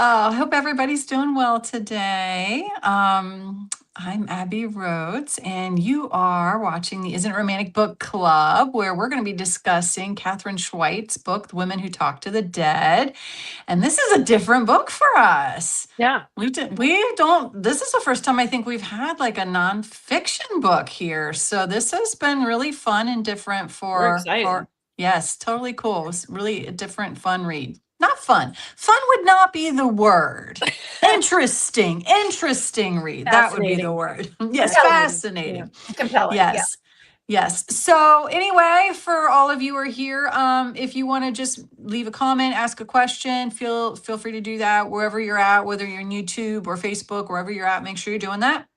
I hope everybody's doing well today. I'm Abbie Roads, and you are watching the Isn't It Romantic Book Club, where we're going to be discussing Katherine Schweit's book, The Women Who Talk to the Dead. And this is a different book for us. Yeah. We don't, this is the first time I think we've had like a nonfiction book here. So this has been really fun and different We're excited. yes, totally cool. It was really a different, fun read. Not fun. Fun would not be the word. Interesting read. That would be the word. Yes, fascinating. Compelling. Yes. Yes. So anyway, for all of you who are here, if you want to just leave a comment, ask a question, feel free to do that wherever you're at, whether you're on YouTube or Facebook, wherever you're at, make sure you're doing that.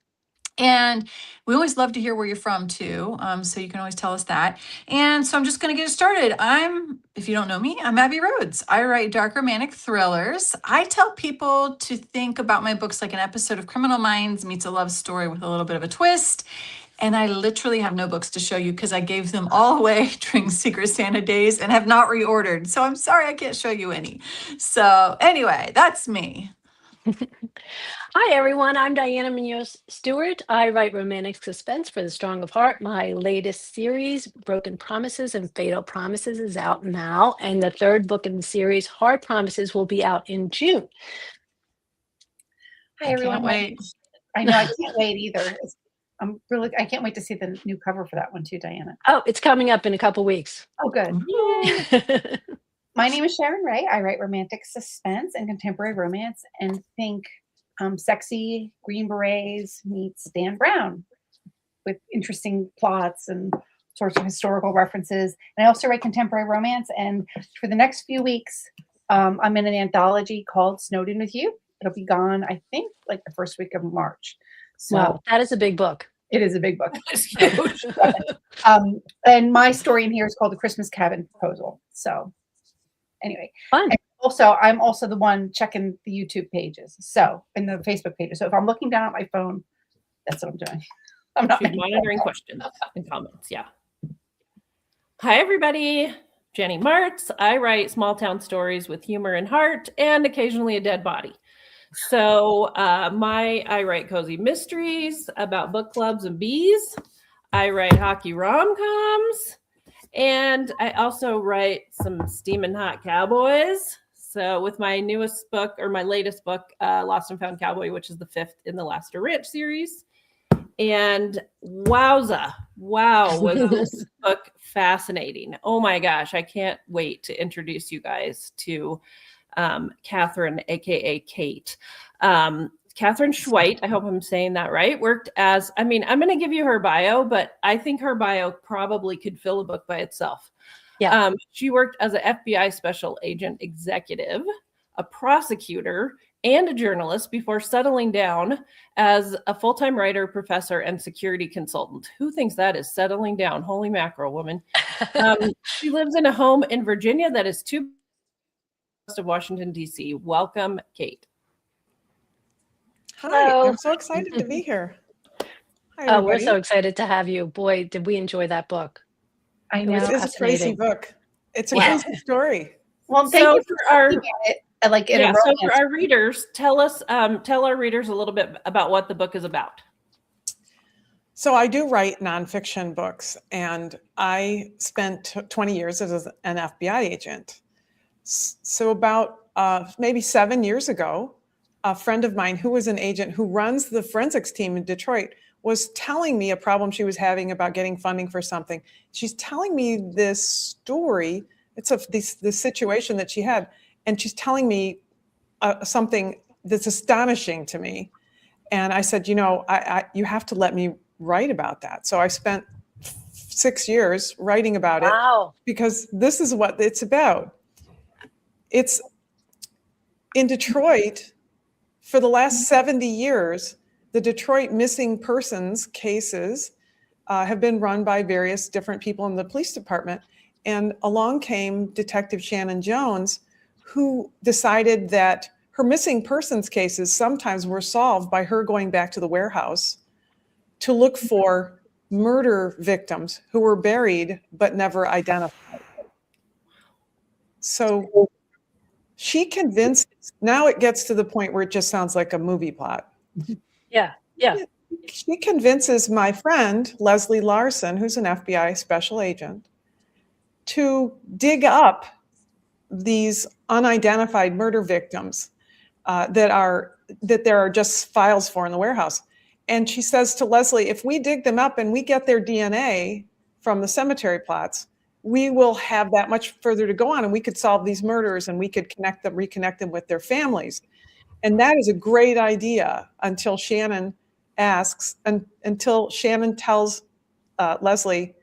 And we always love to hear where you're from too. So you can always tell us that. And so I'm just going to get started. If you don't know me, I'm Abbie Roads. I write dark romantic thrillers. I tell people to think about my books like an episode of Criminal Minds meets a love story with a little bit of a twist. And I literally have no books to show you because I gave them all away during Secret Santa days and have not reordered. So I'm sorry I can't show you any. So anyway, that's me. Hi, everyone. I'm Diana Muñoz Stewart. I write romantic suspense for the strong of heart. My latest series, Broken Promises and Fatal Promises, is out now. And the third book in the series, Hard Promises, will be out in June. Hi, everyone. Can't wait. I know, I can't wait either. I can't wait to see the new cover for that one too, Diana. Oh, it's coming up in a couple weeks. Oh, good. My name is Sharon Wray. I write romantic suspense and contemporary romance, and think sexy Green Berets meets Dan Brown with interesting plots and sorts of historical references. And I also write contemporary romance. And for the next few weeks, I'm in an anthology called Snowed In With You. It'll be gone, I think, like the first week of March. So wow, that is a big book. It is a big book. It's huge. And my story in here is called The Christmas Cabin Proposal. So anyway. Fun. I'm also the one checking the YouTube pages. So, and the Facebook pages. So if I'm looking down at my phone, that's what I'm doing. I'm not monitoring questions and comments. Yeah. Hi, everybody. Jennie Marts. I write small town stories with humor and heart and occasionally a dead body. So I write cozy mysteries about book clubs and bees. I write hockey rom-coms. And I also write some steaming hot cowboys. So with my newest book, or my latest book, Lost and Found Cowboy, which is the 5th in the Laster Ranch series. And wowza, wow, was this book fascinating. Oh my gosh, I can't wait to introduce you guys to Katherine, aka Kate. Katherine Schweit, I hope I'm saying that right, worked as, I'm going to give you her bio, but I think her bio probably could fill a book by itself. Yeah. She worked as an FBI special agent executive, a prosecutor, and a journalist before settling down as a full-time writer, professor, and security consultant. Who thinks that is settling down? Holy mackerel, woman. She lives in a home in Virginia that is of Washington, D.C. Welcome, Kate. Hi, Hello. I'm so excited to be here. Hi, we're so excited to have you. Boy, did we enjoy that book. I know. It is a crazy book. It's a crazy story. Well, thank you for our so for our readers, tell our readers a little bit about what the book is about. So I do write nonfiction books, and I spent 20 years as an FBI agent. So about maybe 7 years ago, a friend of mine who was an agent who runs the forensics team in Detroit was telling me a problem she was having about getting funding for something. She's telling me this story. It's this situation that she had, and she's telling me something that's astonishing to me. And I said, you have to let me write about that. So I spent 6 years writing about it because this is what it's about. It's in Detroit. For the last 70 years, the Detroit missing persons cases have been run by various different people in the police department. And along came Detective Shannon Jones, who decided that her missing persons cases sometimes were solved by her going back to the warehouse to look for murder victims who were buried but never identified. So she convinces, now it gets to the point where it just sounds like a movie plot. Yeah. Yeah. She convinces my friend, Leslie Larsen, who's an FBI special agent, to dig up these unidentified murder victims that there are just files for in the warehouse. And she says to Leslie, if we dig them up and we get their DNA from the cemetery plots, we will have that much further to go on, and we could solve these murders, and we could reconnect them with their families. And that is a great idea until Shannon tells Leslie,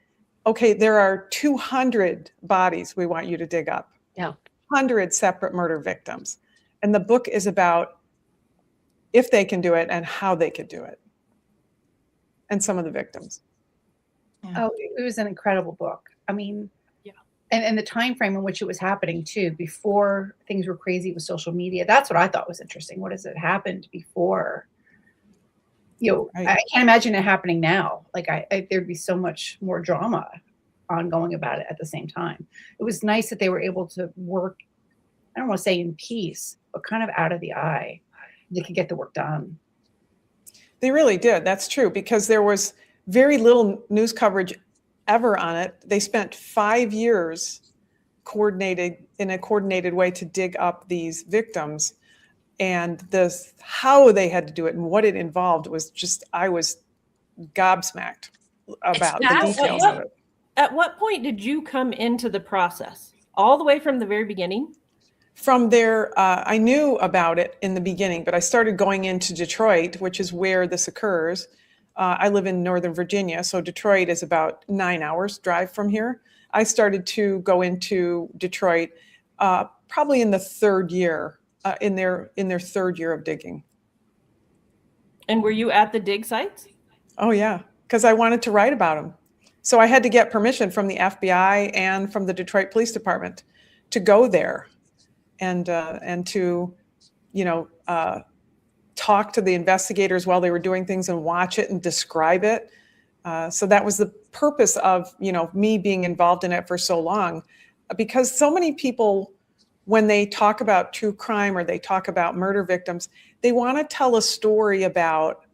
okay, there are 200 bodies we want you to dig up. Yeah. 100 separate murder victims. And the book is about if they can do it and how they could do it. And some of the victims. Oh, it was an incredible book. I mean, yeah. And the time frame in which it was happening too, before things were crazy with social media. That's what I thought was interesting. What has it happened before? Right. I can't imagine it happening now. Like there'd be so much more drama ongoing about it at the same time. It was nice that they were able to work, I don't want to say in peace, but kind of out of the eye. They could get the work done. They really did. That's true, because there was very little news coverage ever on it. They spent 5 years in a coordinated way to dig up these victims. And how they had to do it and what it involved was just, I was gobsmacked about the details of it. At what point did you come into the process? All the way from the very beginning? From there, I knew about it in the beginning, but I started going into Detroit, which is where this occurs. I live in Northern Virginia, so Detroit is about 9 hours drive from here. I started to go into Detroit probably in the third year, in their third year of digging. And were you at the dig sites? Oh yeah, because I wanted to write about them. So I had to get permission from the FBI and from the Detroit Police Department to go there and to, talk to the investigators while they were doing things and watch it and describe it. So that was the purpose of, me being involved in it for so long, because so many people, when they talk about true crime or they talk about murder victims, they want to tell a story about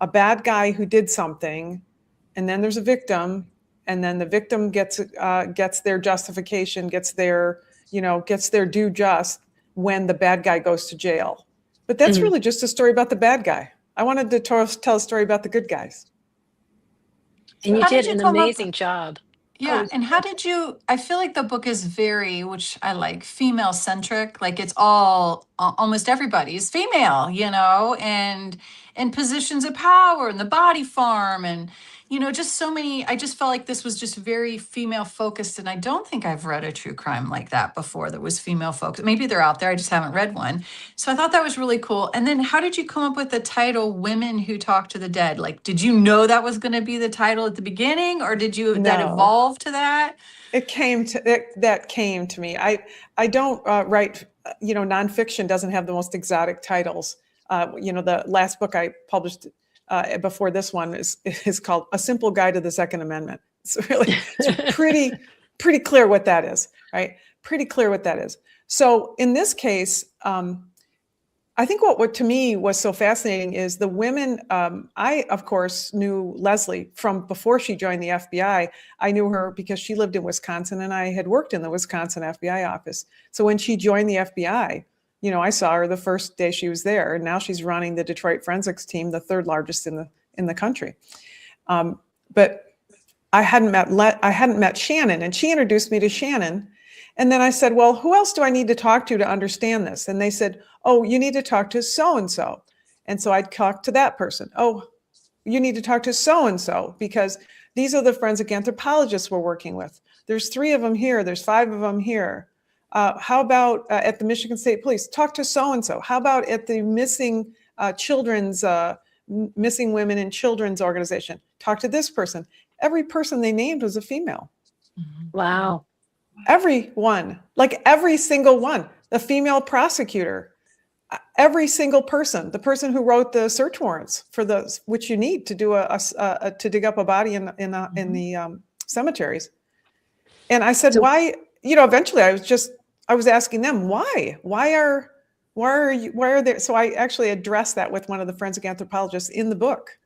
a bad guy who did something, and then there's a victim, and then the victim gets their justification, gets their due just when the bad guy goes to jail. But that's really just a story about the bad guy. I wanted to tell a story about the good guys. And you did an amazing job. Yeah. And how did you, I feel like the book is very, which I like, female centric. Like it's all, almost everybody is female, and in positions of power and the body farm and, just so many, I just felt like this was just very female focused. And I don't think I've read a true crime like that before that was female focused. Maybe they're out there. I just haven't read one. So I thought that was really cool. And then how did you come up with the title Women Who Talk to the Dead? Like, did you know that was going to be the title at the beginning, or did you that evolve to that? That came to me. I don't write, nonfiction doesn't have the most exotic titles. The last book I published before this one is called A Simple Guide to the Second Amendment. It's pretty clear what that is, right? Pretty clear what that is. So in this case, I think what to me was so fascinating is the women. I, of course, knew Leslie from before she joined the FBI. I knew her because she lived in Wisconsin and I had worked in the Wisconsin FBI office. So when she joined the FBI, I saw her the first day she was there, and now she's running the Detroit forensics team, the third largest in the country. But I hadn't met Shannon, and she introduced me to Shannon. And then I said, well, who else do I need to talk to understand this? And they said, oh, you need to talk to so-and-so. And so I'd talk to that person. Oh, you need to talk to so-and-so because these are the forensic anthropologists we're working with. There's 3 of them here. There's 5 of them here. How about at the Michigan State Police? Talk to so-and-so. How about at the missing women and children's organization? Talk to this person. Every person they named was a female. Wow. Every one, like every single one, the female prosecutor, every single person, the person who wrote the search warrants for which you need to do to dig up a body in the cemeteries. And I said, why? Eventually I was just I was asking them, why are there? So I actually addressed that with one of the forensic anthropologists in the book.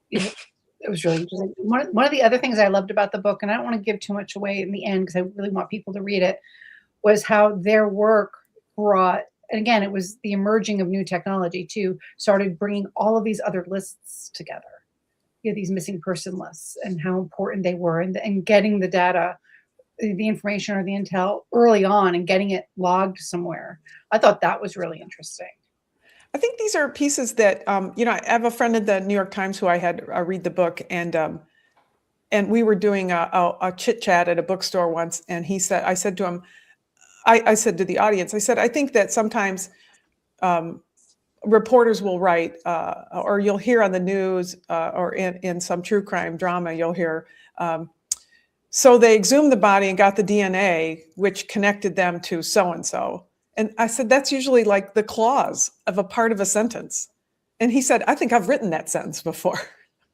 It was really interesting. One of the other things I loved about the book, and I don't want to give too much away in the end because I really want people to read it, was how their work brought, and again, it was the emerging of new technology too, started bringing all of these other lists together. You know, these missing person lists and how important they were, and getting the data, the information or the intel early on and getting it logged somewhere. I thought that was really interesting. I think these are pieces that, you know, I have a friend at the New York Times who I had read the book, and we were doing a chit chat at a bookstore once, and he said, I said to him, I said to the audience, I said, I think that sometimes reporters will write, or you'll hear on the news, or in some true crime drama, you'll hear, so they exhumed the body and got the DNA, which connected them to so-and-so. And I said, that's usually like the clause of a part of a sentence. And he said, I think I've written that sentence before.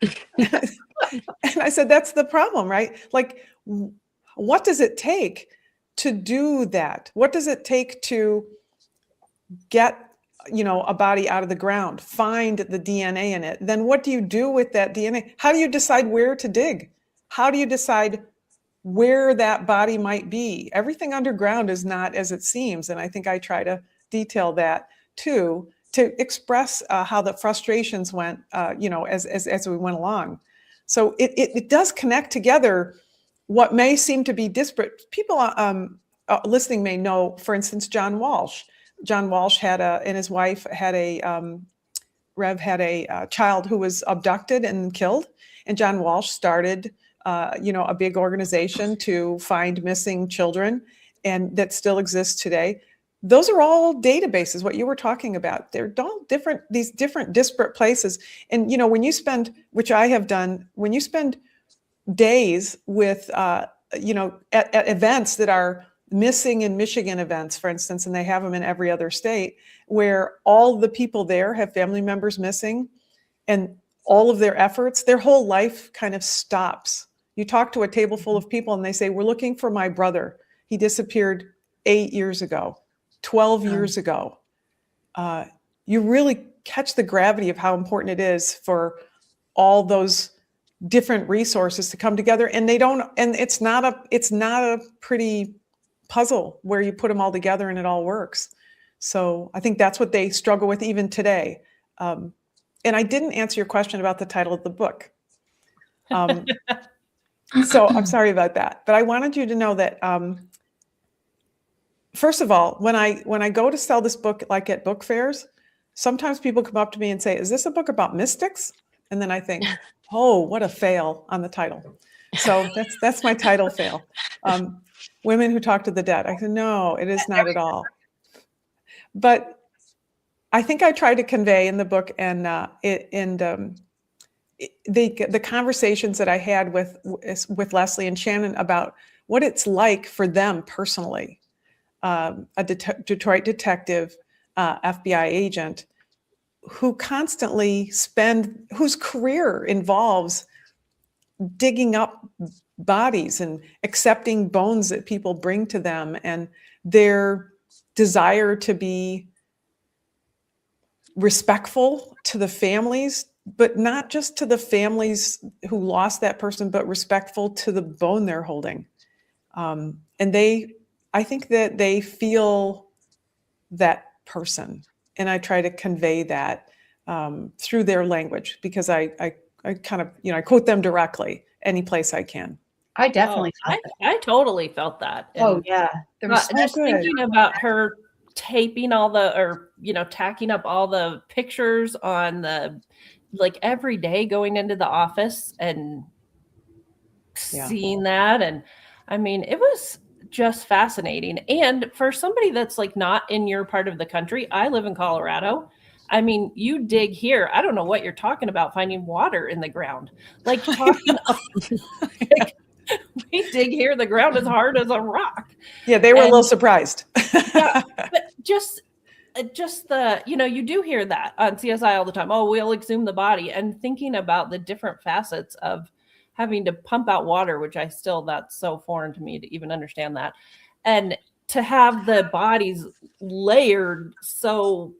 And I said, that's the problem, right? Like, what does it take to do that? What does it take to get, you know, a body out of the ground, find the DNA in it? Then what do you do with that DNA? How do you decide where to dig? How do you decide where that body might be? Everything underground is not as it seems. And I think I try to detail that too, to express how the frustrations went, you know, as we went along. So it does connect together what may seem to be disparate. People listening may know, for instance, John Walsh. John Walsh and his wife had a child who was abducted and killed. And John Walsh started you know, a big organization to find missing children, and that still exists today. Those are all databases, what you were talking about. They're all different, these different disparate places. And, you know, when you spend, which I have done, when you spend days with, you know, at events that are missing in Michigan events, for instance, and they have them in every other state, where all the people there have family members missing, and all of their efforts, their whole life kind of stops. You talk to a table full of people and they say, we're looking for my brother. He disappeared 8 years ago, 12 years ago. You really catch the gravity of how important it is for all those different resources to come together. And it's not a pretty puzzle where you put them all together and it all works. So I think that's what they struggle with even today. And I didn't answer your question about the title of the book. So I'm sorry about that, but I wanted you to know that, first of all, when I go to sell this book, like at book fairs, sometimes people come up to me and say, is this a book about mystics? And then I think, oh, what a fail on the title. So that's my title fail. Women who talk to the dead. I said, no, it is not at all. But I think I tried to convey in the book, and the conversations that I had with Leslie and Shannon about what it's like for them personally, a Detroit detective, FBI agent, who constantly whose career involves digging up bodies and accepting bones that people bring to them, and their desire to be respectful to the families, but not just to the families who lost that person, but respectful to the bone they're holding. And I think that they feel that person. And I try to convey that through their language, because I kind of, you know, I quote them directly any place I can. I definitely felt that. I totally felt that. Oh yeah. Just thinking about her taping tacking up all the pictures on the, like, every day going into the office and seeing that. And I mean, it was just fascinating. And for somebody that's like not in your part of the country, I live in Colorado. I mean, you dig here. I don't know what you're talking about, finding water in the ground. Like, we dig here. The ground is hard as a rock. Yeah, they were a little surprised. Yeah, but just the, you know, you do hear that on CSI all the time. Oh, we'll exhume the body. And thinking about the different facets of having to pump out water, which that's so foreign to me to even understand that. And to have the bodies layered so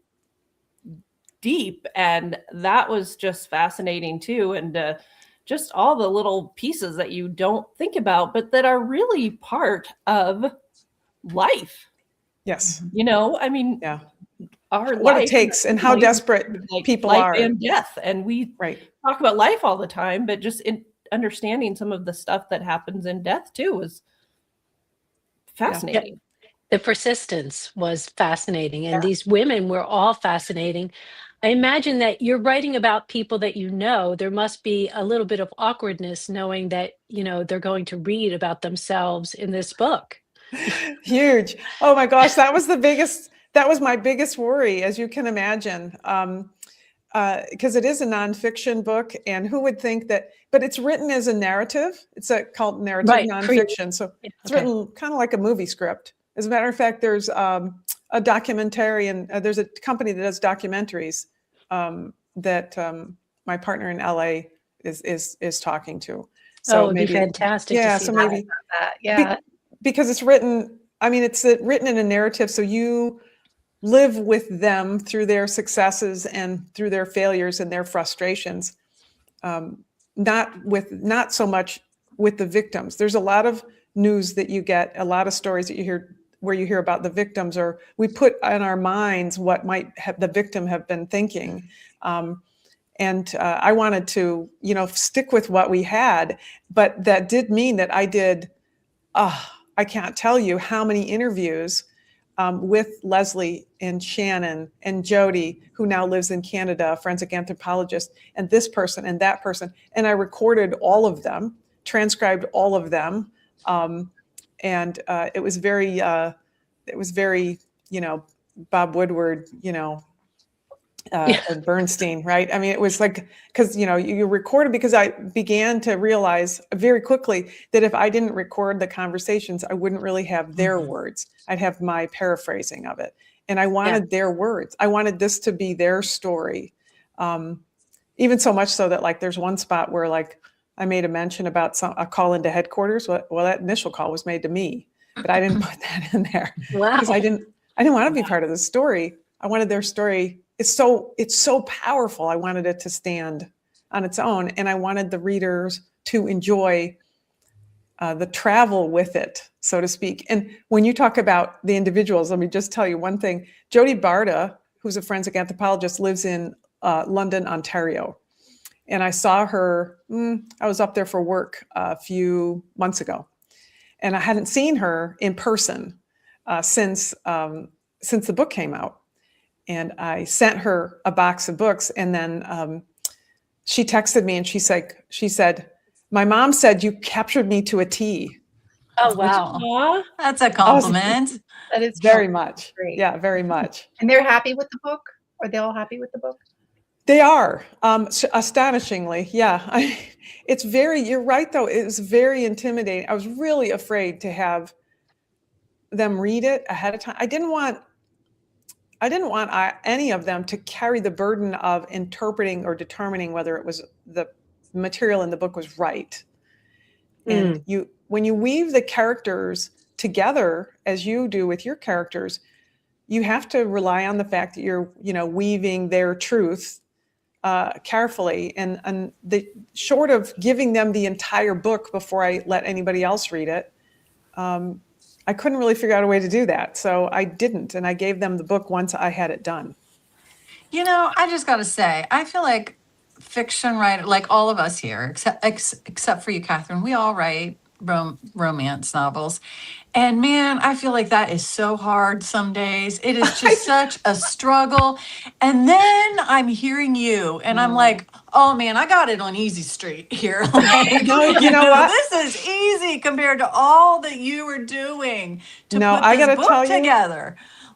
deep, and that was just fascinating too. And just all the little pieces that you don't think about, but that are really part of life. Yes. You know, I mean, Yeah. our What life it takes and how like, desperate people life are. and death. And we talk about life all the time, but just in understanding some of the stuff that happens in death too is fascinating. The persistence was fascinating, and these women were all fascinating. I imagine that you're writing about people that you know. There must be a little bit of awkwardness knowing that, you know, they're going to read about themselves in this book. Huge. Oh my gosh, that was my biggest worry, as you can imagine. Because it is a nonfiction book, and who would think that, but it's written as a narrative. It's called narrative nonfiction. So it's written kind of like a movie script. As a matter of fact, there's a documentary, and there's a company that does documentaries that my partner in LA is talking to. So it'd be fantastic. Yeah, to see so that. maybe Yeah. because it's written. I mean, it's written in a narrative, so you live with them through their successes and through their failures and their frustrations. Not so much with the victims. There's a lot of news that you get, a lot of stories that you hear where you hear about the victims, or we put in our minds what might have the victim have been thinking. And I wanted to, stick with what we had, but that did mean that I did, I can't tell you how many interviews with Leslie and Shannon and Jody, who now lives in Canada, a forensic anthropologist, and this person and that person. And I recorded all of them, transcribed all of them. And it was very, Bob Woodward, and Bernstein, right? I mean, it was like, because, you recorded, because I began to realize very quickly that if I didn't record the conversations, I wouldn't really have their words. I'd have my paraphrasing of it. And I wanted their words. I wanted this to be their story. Even so much so that, like, there's one spot where, like, I made a mention about a call into headquarters. Well, that initial call was made to me, but I didn't put that in there because I didn't want to be part of the story. I wanted their story. It's so powerful. I wanted it to stand on its own, and I wanted the readers to enjoy the travel with it, so to speak. And when you talk about the individuals, let me just tell you one thing. Jody Barta, who's a forensic anthropologist, lives in London, Ontario. And I saw her, I was up there for work a few months ago. And I hadn't seen her in person since the book came out. And I sent her a box of books. And then she texted me and she said, "My mom said you captured me to a T." Oh, wow. That's a compliment. That is very much. Great. Yeah, very much. And they're happy with the book? Are they all happy with the book? They are, astonishingly. Yeah. You're right though. It was very intimidating. I was really afraid to have them read it ahead of time. I didn't want any of them to carry the burden of interpreting or determining whether it was the material in the book was right. And when you weave the characters together, as you do with your characters, you have to rely on the fact that you're, weaving their truth carefully. And the short of giving them the entire book before I let anybody else read it, I couldn't really figure out a way to do that. So I didn't. And I gave them the book once I had it done. I just got to say, I feel like fiction writer, like all of us here, except for you, Catherine, we all write romance novels. And man, I feel like that is so hard some days. It is just such a struggle. And then I'm hearing you and I'm like, oh man, I got it on easy street here. Like, you know what? This is easy compared to all that you were doing to put I this gotta book tell you, together.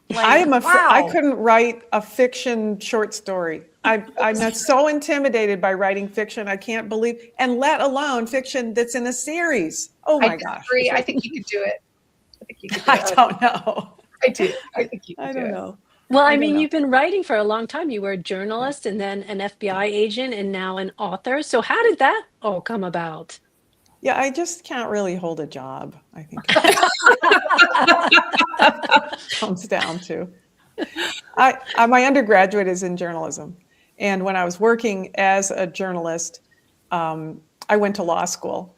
Like, I couldn't write a fiction short story. I'm not so intimidated by writing fiction. I can't believe, and let alone fiction that's in a series. Oh my gosh. I think you could do it. I don't know. I do. I think you could I do don't it. know. Well, I mean, you've been writing for a long time. You were a journalist and then an FBI agent and now an author. So how did that all come about? Yeah, I just can't really hold a job, I think. Comes down to. My undergraduate is in journalism. And when I was working as a journalist, I went to law school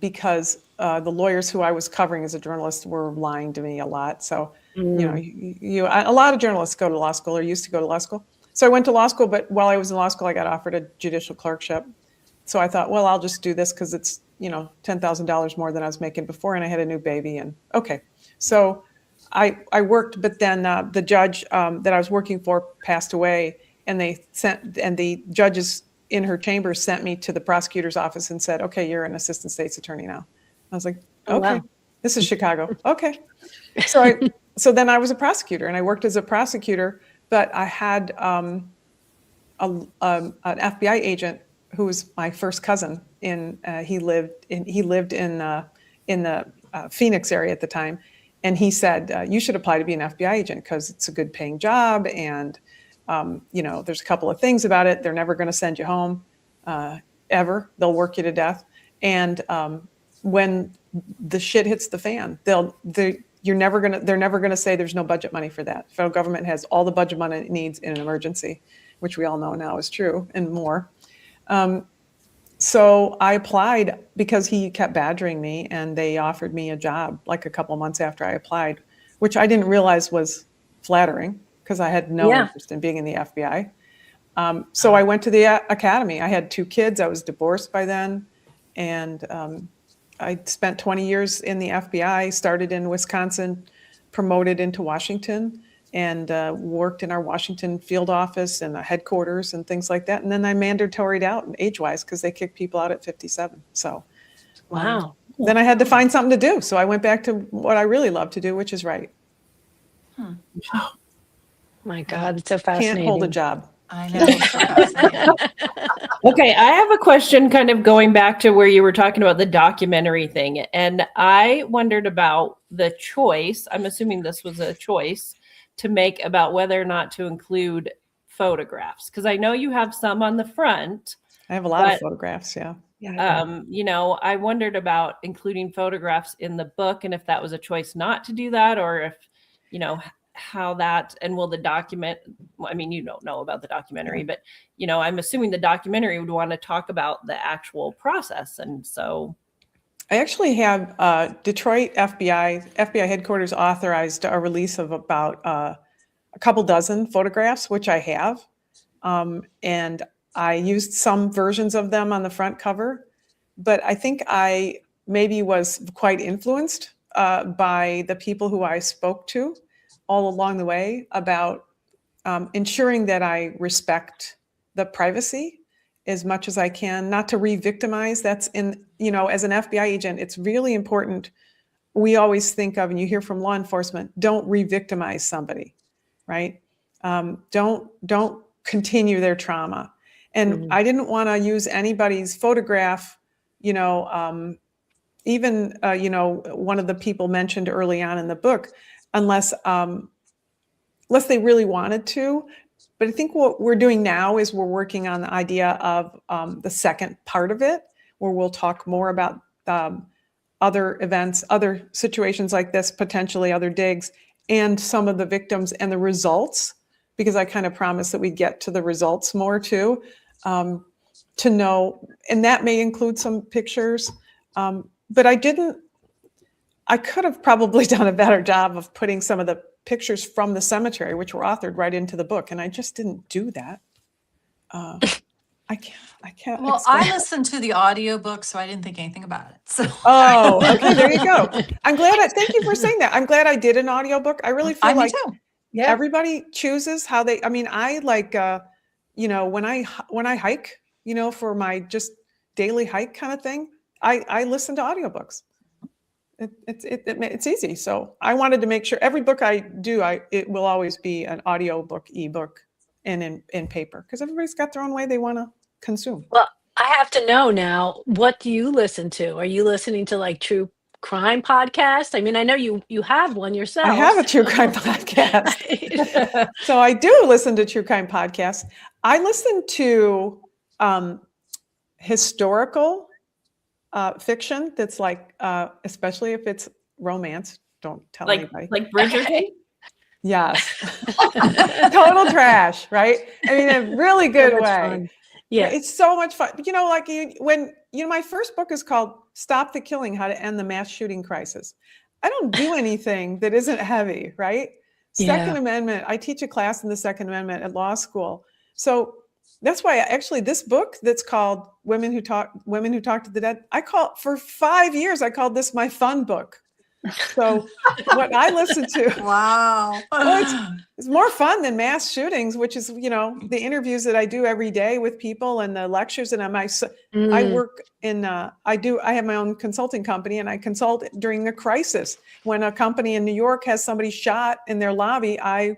because the lawyers who I was covering as a journalist were lying to me a lot. So, a lot of journalists go to law school or used to go to law school. So I went to law school, but while I was in law school, I got offered a judicial clerkship. So I thought, well, I'll just do this because it's, $10,000 more than I was making before, and I had a new baby, and okay. So I worked, but then the judge that I was working for passed away, and the judges in her chambers sent me to the prosecutor's office and said, okay, you're an assistant state's attorney now. I was like, okay, wow. This is Chicago. Okay. So then I was a prosecutor, and I worked as a prosecutor, but I had an FBI agent who was my first cousin. He lived in the Phoenix area at the time, and he said, you should apply to be an FBI agent because it's a good paying job, and there's a couple of things about it. They're never going to send you home ever. They'll work you to death, and when the shit hits the fan, they're never gonna say there's no budget money for that. The federal government has all the budget money it needs in an emergency, which we all know now is true, and more. So I applied because he kept badgering me, and they offered me a job like a couple months after I applied, which I didn't realize was flattering because I had no interest in being in the FBI. So I went to the academy. I had 2 kids. I was divorced by then, and I spent 20 years in the FBI, started in Wisconsin, promoted into Washington, and worked in our Washington field office and the headquarters and things like that. And then I mandatoried out age-wise because they kicked people out at 57. So wow. Then I had to find something to do. So I went back to what I really love to do, which is write. My God, it's so fascinating. Can't hold a job. I know. It's so fascinating. Okay, I have a question kind of going back to where you were talking about the documentary thing. And I wondered about the choice. I'm assuming this was a choice to make about whether or not to include photographs. Because I know you have some on the front. I have a lot of photographs, yeah. I wondered about including photographs in the book and if that was a choice not to do that, or if, how that, and will the document, you don't know about the documentary, but, I'm assuming the documentary would want to talk about the actual process. And so I actually have Detroit FBI headquarters authorized a release of about a couple dozen photographs, which I have. And I used some versions of them on the front cover, but I think I maybe was quite influenced by the people who I spoke to all along the way about ensuring that I respect the privacy as much as I can, not to re-victimize. That's as an FBI agent, it's really important. We always think of, and you hear from law enforcement, don't re-victimize somebody, right? Don't continue their trauma. And I didn't want to use anybody's photograph, even, one of the people mentioned early on in the book, unless they really wanted to. But I think what we're doing now is we're working on the idea of the second part of it, where we'll talk more about other events, other situations like this, potentially other digs, and some of the victims and the results, because I kind of promised that we'd get to the results more too, to know, and that may include some pictures. But I could have probably done a better job of putting some of the pictures from the cemetery, which were authored, right into the book. And I just didn't do that. I can't. Well, I listened to the audiobook, so I didn't think anything about it. So Okay, there you go. I'm glad. Thank you for saying that. I'm glad I did an audiobook. I really feel like everybody chooses how they. I like, when I hike, for my just daily hike kind of thing, I listen to audiobooks. It's easy. So I wanted to make sure every book I do, it will always be an audiobook, ebook, and in paper, because everybody's got their own way they want to consume. Well, I have to know now, what do you listen to? Are you listening to like true crime podcast? I know you have one yourself. I have a true crime podcast. So I do listen to true crime podcasts. I listen to historical fiction that's like, especially if it's romance, don't tell Like anybody. Bridgerton? Yes. Total trash, right? I mean, in a really good much way. fun. Yeah. It's so much fun. You know, like my first book is called Stop the Killing, How to End the Mass Shooting Crisis. I don't do anything that isn't heavy, right? Second Yeah. Amendment, I teach a class in the Second Amendment at law school. So that's why actually this book that's called Women Who Talk to the Dead, for 5 years, I called this my fun book. So what I listen to, Wow. it's more fun than mass shootings, which is, the interviews that I do every day with people and the lectures. And I work in, I have my own consulting company, and I consult during a crisis. When a company in New York has somebody shot in their lobby, I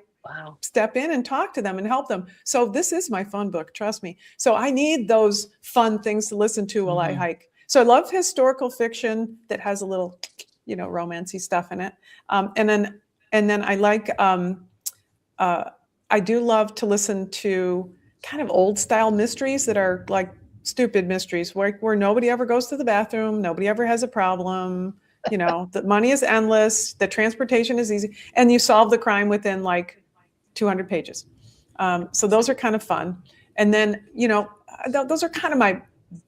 step in and talk to them and help them. So this is my fun book, trust me. So I need those fun things to listen to while I hike. So I love historical fiction that has a little, romancy stuff in it. And then I like, I do love to listen to kind of old style mysteries that are like stupid mysteries where nobody ever goes to the bathroom, nobody ever has a problem, the money is endless, the transportation is easy, and you solve the crime within like 200 pages. So those are kind of fun. And then, those are kind of my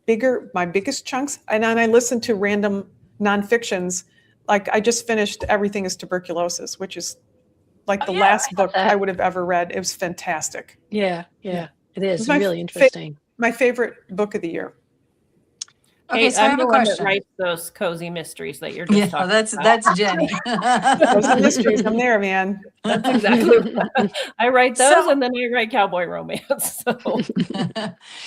biggest chunks. And then I listen to random nonfictions. Like I just finished Everything is Tuberculosis, which is like the last book I would have ever read. It was fantastic. Yeah. It is my really interesting. My favorite book of the year. Okay, so I have a question. That writes those cozy mysteries that you're just talking that's Jennie. Those are mysteries. I'm there, man. That's exactly what I write those, and then I write cowboy romance.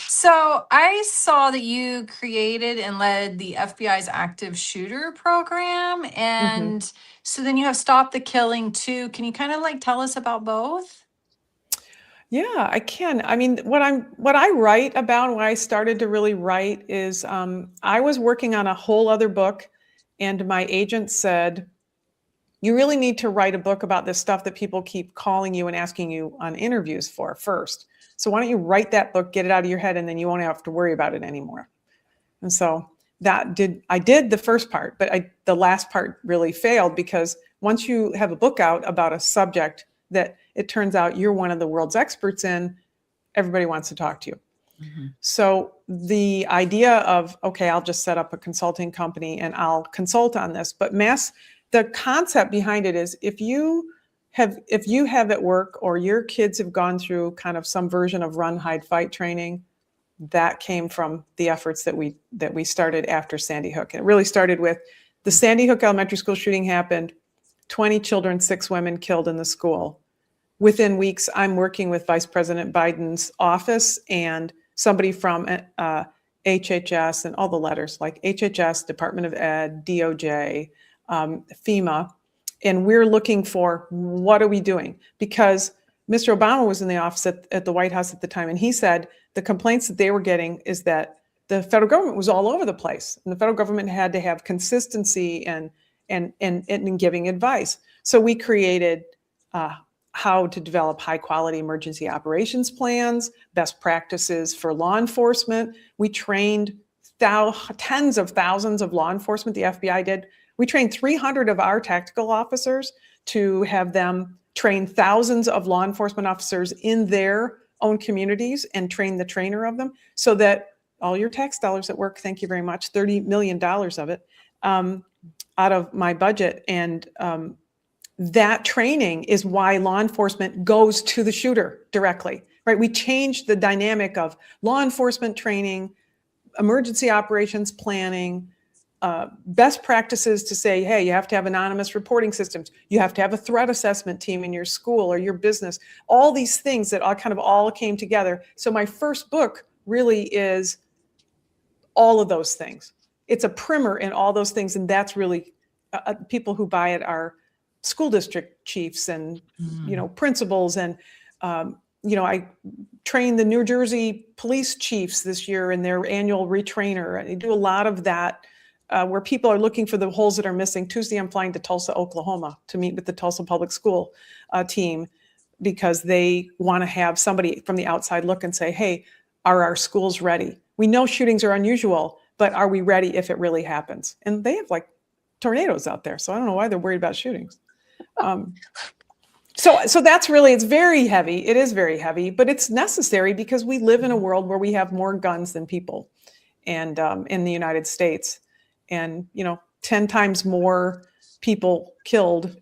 So I saw that you created and led the FBI's active shooter program, and so then you have Stop the Killing too. Can you kind of like tell us about both? Yeah, I can. I mean, what I write about, when I started to really write is, I was working on a whole other book, and my agent said, you really need to write a book about this stuff that people keep calling you and asking you on interviews for first. So why don't you write that book, get it out of your head, and then you won't have to worry about it anymore. And so I did the first part, but the last part really failed, because once you have a book out about a subject that it turns out you're one of the world's experts in, everybody wants to talk to you. So the idea of, okay, I'll just set up a consulting company and I'll consult on this. But the concept behind it is, if you have at work, or your kids have gone through kind of some version of run, hide, fight training, that came from the efforts that we started after Sandy Hook. And it really started with the Sandy Hook elementary school shooting happened, 20 children, 6 women killed in the school. Within weeks, I'm working with Vice President Biden's office and somebody from HHS, and all the letters, like HHS, Department of Ed, DOJ, FEMA, and we're looking for, what are we doing? Because Mr. Obama was in the office at the White House at the time, and he said the complaints that they were getting is that the federal government was all over the place, and the federal government had to have consistency and in giving advice. So we created how to develop high quality emergency operations plans, best practices for law enforcement. We trained tens of thousands of law enforcement, the FBI did. We trained 300 of our tactical officers to have them train thousands of law enforcement officers in their own communities and train the trainer of them, so that all your tax dollars at work, thank you very much, $30 million of it out of my budget. And that training is why law enforcement goes to the shooter directly, right? We changed the dynamic of law enforcement training, emergency operations planning, best practices to say, hey, you have to have anonymous reporting systems. You have to have a threat assessment team in your school or your business. All these things that all came together. So my first book really is all of those things. It's a primer in all those things. And that's really, people who buy it are school district chiefs and, principals. And, I trained the New Jersey police chiefs this year in their annual retrainer. I do a lot of that where people are looking for the holes that are missing. Tuesday, I'm flying to Tulsa, Oklahoma to meet with the Tulsa Public School team, because they want to have somebody from the outside look and say, hey, are our schools ready? We know shootings are unusual, but are we ready if it really happens? And they have like tornadoes out there. So I don't know why they're worried about shootings. So that's really, it's very heavy. It is very heavy, but it's necessary because we live in a world where we have more guns than people, and in the United States, and 10 times more people killed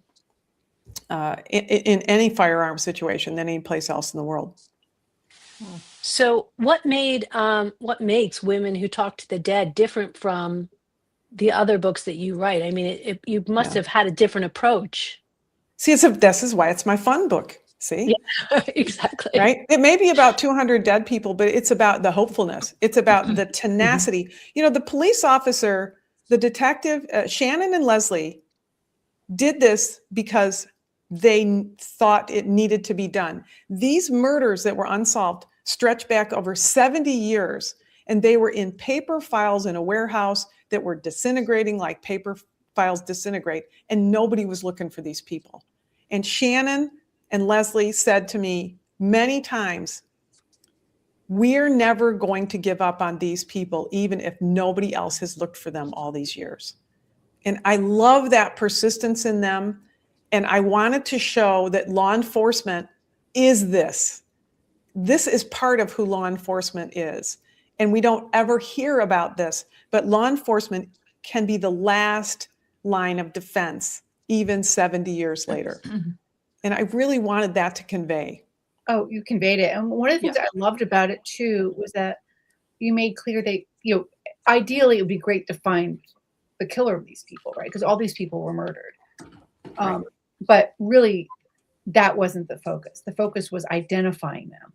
in any firearm situation than any place else in the world. So what makes Women Who Talk to the Dead different from the other books that you write? I mean, you must have had a different approach. See, this is why it's my fun book. See? Yeah, exactly. Right? It may be about 200 dead people, but it's about the hopefulness. It's about the tenacity. The police officer, the detective, Shannon and Leslie did this because they thought it needed to be done. These murders that were unsolved stretch back over 70 years, and they were in paper files in a warehouse that were disintegrating like paper files disintegrate, and nobody was looking for these people. And Shannon and Leslie said to me many times, we're never going to give up on these people, even if nobody else has looked for them all these years. And I love that persistence in them. And I wanted to show that law enforcement is this. This is part of who law enforcement is. And we don't ever hear about this, but law enforcement can be the last line of defense, even 70 years later. And I really wanted that to convey. Oh, you conveyed it. And one of the things I loved about it too was that you made clear that, ideally it would be great to find the killer of these people, right? Because all these people were murdered. But really, that wasn't the focus. The focus was identifying them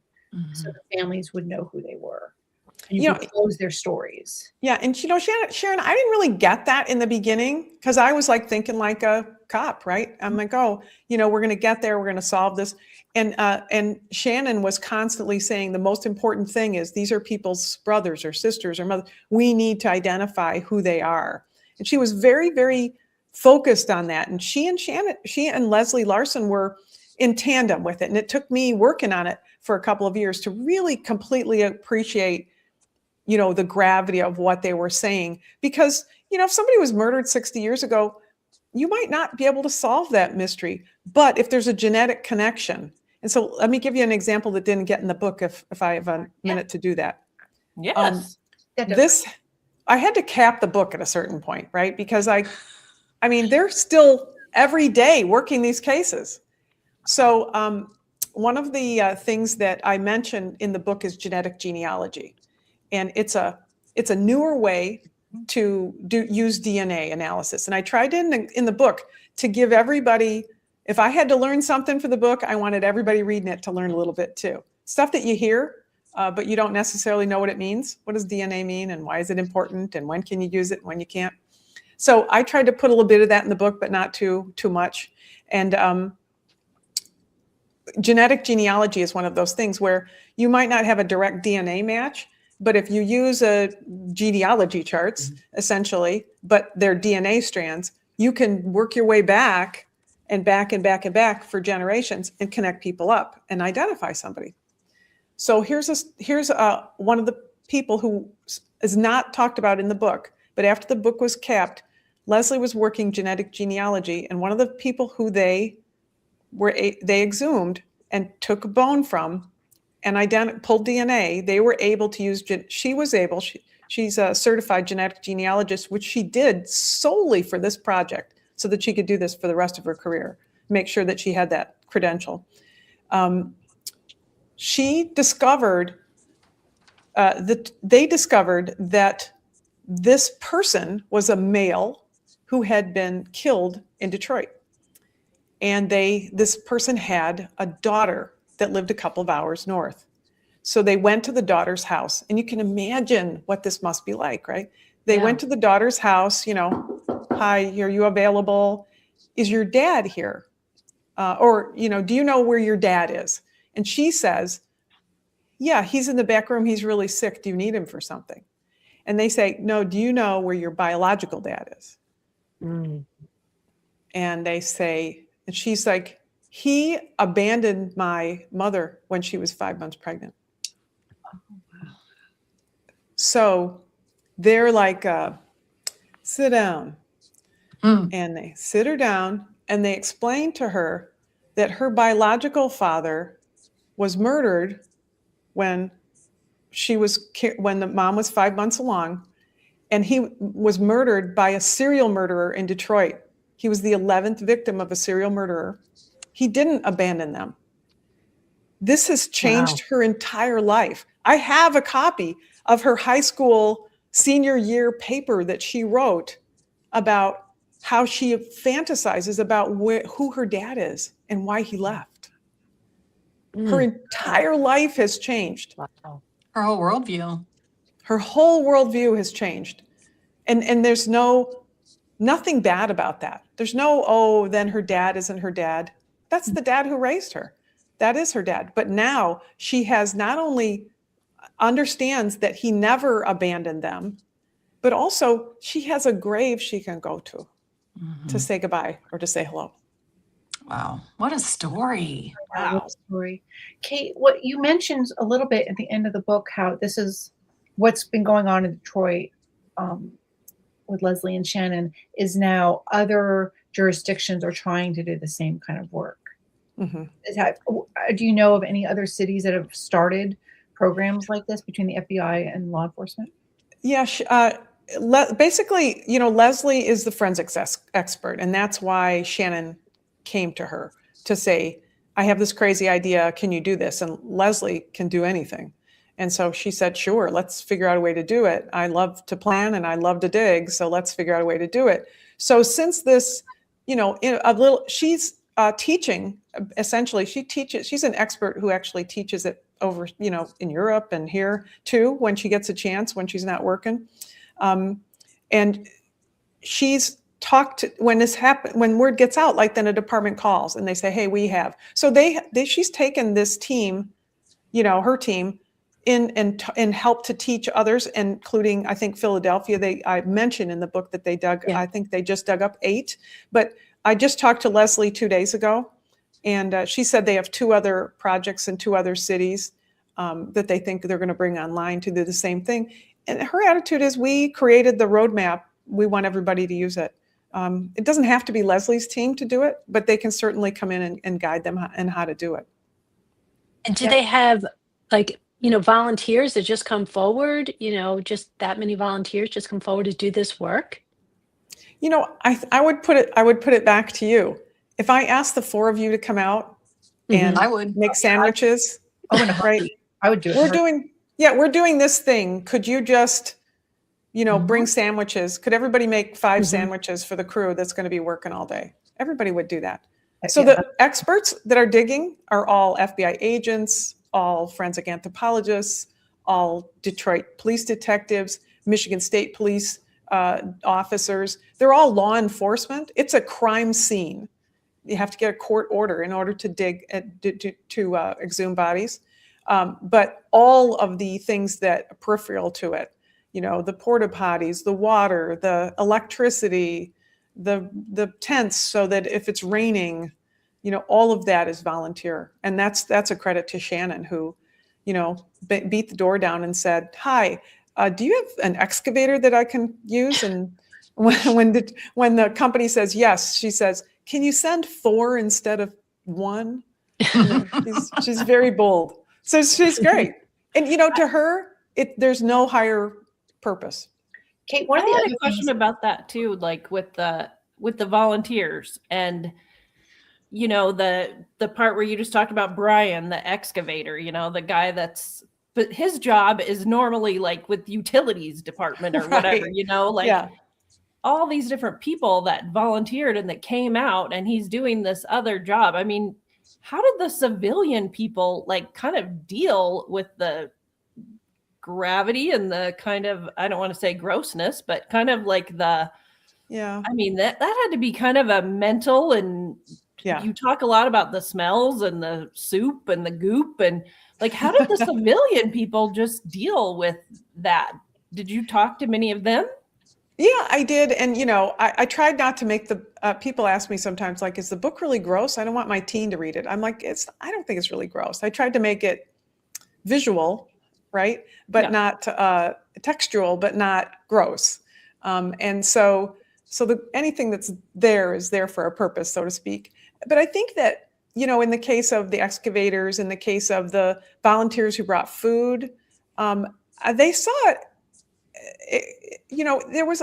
so the families would know who they were. And you could close their stories. Yeah. And Sharon, I didn't really get that in the beginning because I was like thinking like a cop, right? I'm like, we're going to get there. We're going to solve this. And Shannon was constantly saying the most important thing is these are people's brothers or sisters or mothers. We need to identify who they are. And she was very, very focused on that. And she and Leslie Larsen were in tandem with it. And it took me working on it for a couple of years to really completely appreciate the gravity of what they were saying. Because, if somebody was murdered 60 years ago, you might not be able to solve that mystery. But if there's a genetic connection, and so let me give you an example that didn't get in the book if I have a minute to do that. Yes. I had to cap the book at a certain point, right? Because they're still every day working these cases. So one of the things that I mentioned in the book is genetic genealogy. And it's a newer way to use DNA analysis. And I tried in the book to give everybody, if I had to learn something for the book, I wanted everybody reading it to learn a little bit too. Stuff that you hear, but you don't necessarily know what it means. What does DNA mean and why is it important and when can you use it and when you can't? So I tried to put a little bit of that in the book, but not too much. And genetic genealogy is one of those things where you might not have a direct DNA match, but if you use genealogy charts, essentially, but they're DNA strands, you can work your way back and back and back and back for generations and connect people up and identify somebody. So here's one of the people who is not talked about in the book, but after the book was capped, Leslie was working genetic genealogy, and one of the people who they exhumed and took a bone from and pulled DNA, they were able to use, she's a certified genetic genealogist, which she did solely for this project so that she could do this for the rest of her career, make sure that she had that credential. She discovered, they discovered that this person was a male who had been killed in Detroit. And this person had a daughter that lived a couple of hours north. So they went to the daughter's house, and you can imagine what this must be like, right? They went to the daughter's house, hi, are you available? Is your dad here? Or, do you know where your dad is? And she says, yeah, he's in the back room. He's really sick. Do you need him for something? And they say, no, do you know where your biological dad is? And they say, and she's like, he abandoned my mother when she was 5 months pregnant. So they're like, sit down. Mm. And they sit her down and they explain to her that her biological father was murdered when when the mom was 5 months along, and he was murdered by a serial murderer in Detroit. He was the 11th victim of a serial murderer. He didn't abandon them. This has changed her entire life. I have a copy of her high school senior year paper that she wrote about how she fantasizes about who her dad is and why he left. Her entire life has changed. Wow. Her whole worldview. Her whole worldview has changed. And there's nothing bad about that. There's no, oh, then her dad isn't her dad. That's the dad who raised her. That is her dad. But now she has not only understands that he never abandoned them, but also she has a grave she can go to say goodbye or to say hello. Wow. What a story. Wow. Story. Kate, what you mentioned a little bit at the end of the book, how this is what's been going on in Detroit with Leslie and Shannon, is now other jurisdictions are trying to do the same kind of work. Mm-hmm. Do you know of any other cities that have started programs like this between the FBI and law enforcement? Yeah, basically, Leslie is the forensics expert, and that's why Shannon came to her to say, I have this crazy idea, can you do this? And Leslie can do anything. And so she said, sure, let's figure out a way to do it. I love to plan and I love to dig, so let's figure out a way to do it. So since this, she's teaching, essentially, she's an expert who actually teaches it over, in Europe and here too, when she gets a chance, when she's not working. And she's talked when word gets out, like then a department calls and they say, hey, we have. So she's taken this team, her team, in and helped to teach others, including, I think, Philadelphia. I mentioned in the book that they dug, I think they just dug up 8. But I just talked to Leslie 2 days ago, and she said they have 2 other projects in 2 other cities that they think they're going to bring online to do the same thing. And her attitude is, we created the roadmap. We want everybody to use it. It doesn't have to be Leslie's team to do it, but they can certainly come in and guide them in how to do it. And do they have volunteers that just come forward, just that many volunteers just come forward to do this work? I would put it back to you. If I asked the 4 of you to come out and I would make sandwiches, right? I would do it. We're doing this thing. Could you just, bring sandwiches? Could everybody make 5 sandwiches for the crew that's going to be working all day? Everybody would do that. So the experts that are digging are all FBI agents, all forensic anthropologists, all Detroit police detectives, Michigan State police officers. They're all law enforcement. It's a crime scene. You have to get a court order in order to dig to exhume bodies. But all of the things that are peripheral to it, the porta potties, the water, the electricity, the tents, so that if it's raining, all of that is volunteer. And that's a credit to Shannon, who, beat the door down and said, hi, do you have an excavator that I can use? And when the company says yes, she says, can you send 4 instead of 1? She's very bold. So she's great. And, to her, there's no higher purpose. Kate, I had a question about that too, like with the volunteers and, the part where you just talked about Brian, the excavator, the guy but his job is normally like with utilities department or whatever, all these different people that volunteered and that came out, and he's doing this other job. I mean, how did the civilian people kind of deal with the gravity and the kind of, I don't want to say grossness, but kind of like I mean, that had to be kind of a mental, and you talk a lot about the smells and the soup and the goop, and how did the civilian people just deal with that? Did you talk to many of them? Yeah, I did. And, I tried not to make people ask me sometimes, is the book really gross? I don't want my teen to read it. I'm like, I don't think it's really gross. I tried to make it visual, right? But Yeah. not textual, but not gross. And so anything that's there is there for a purpose, so to speak. But I think that, you know, in the case of the excavators, in the case of the volunteers who brought food, they saw it, you know, there was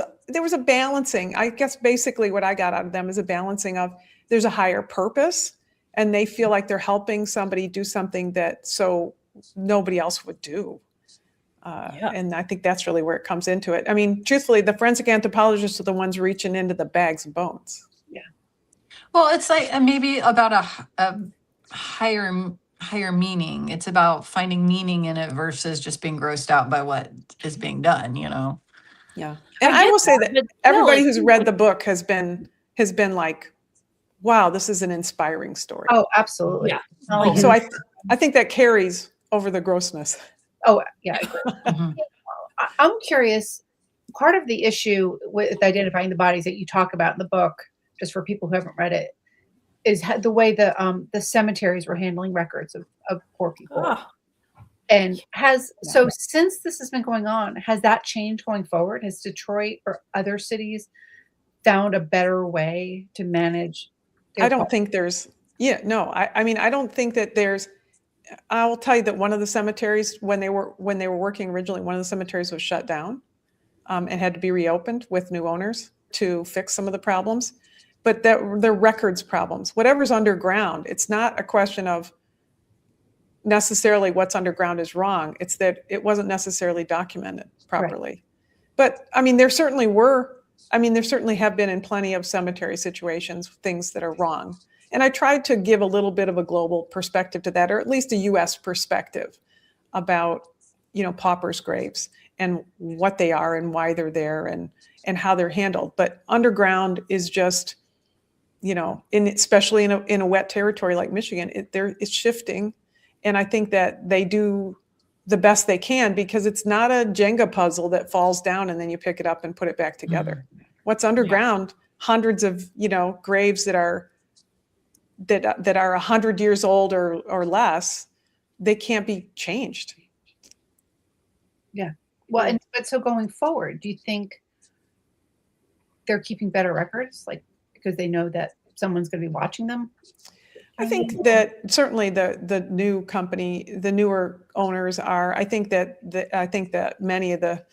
a balancing. I guess basically what I got out of them is a balancing of there's a higher purpose, and they feel like they're helping somebody do something that so nobody else would do. And I think that's really where it comes into it. I mean, truthfully, the forensic anthropologists are the ones reaching into the bags of bones. Yeah. Well, it's like maybe about a higher meaning. It's about finding meaning in it versus just being grossed out by what is being done, you know? Yeah. And I will say that but still, everybody it who's seems read like- the book has been like, wow, this is an inspiring story. Oh, absolutely. Yeah. Oh, So I think that carries over the grossness. oh, yeah. I agree. Mhm. I'm curious, part of the issue with identifying the bodies that you talk about in the book, just for people who haven't read it, is the way the cemeteries were handling records of poor people. Ah, And so since this has been going on, has that changed going forward? Has Detroit or other cities found a better way to manage their I don't think there's, I mean, I don't think that there's, I will tell you that one of the cemeteries, when they were working originally, one of the cemeteries was shut down and had to be reopened with new owners to fix some of the problems. But they're records problems. Whatever's underground, it's not a question of necessarily what's underground is wrong. It's that it wasn't necessarily documented properly. Right. But I mean, there certainly have been in plenty of cemetery situations, things that are wrong. And I tried to give a little bit of a global perspective to that, or at least a US perspective about, you know, paupers' graves and what they are and why they're there and how they're handled. But underground is just, you know, especially in a wet territory like Michigan, it's shifting. And I think that they do the best they can because it's not a Jenga puzzle that falls down and then you pick it up and put it back together. Mm-hmm. What's underground, hundreds of, you know, graves that are 100 years old or less, they can't be changed. Yeah. Well, but so going forward, do you think they're keeping better records, like because they know that someone's going to be watching them? I think that certainly the new company, the newer owners are. I think that many of the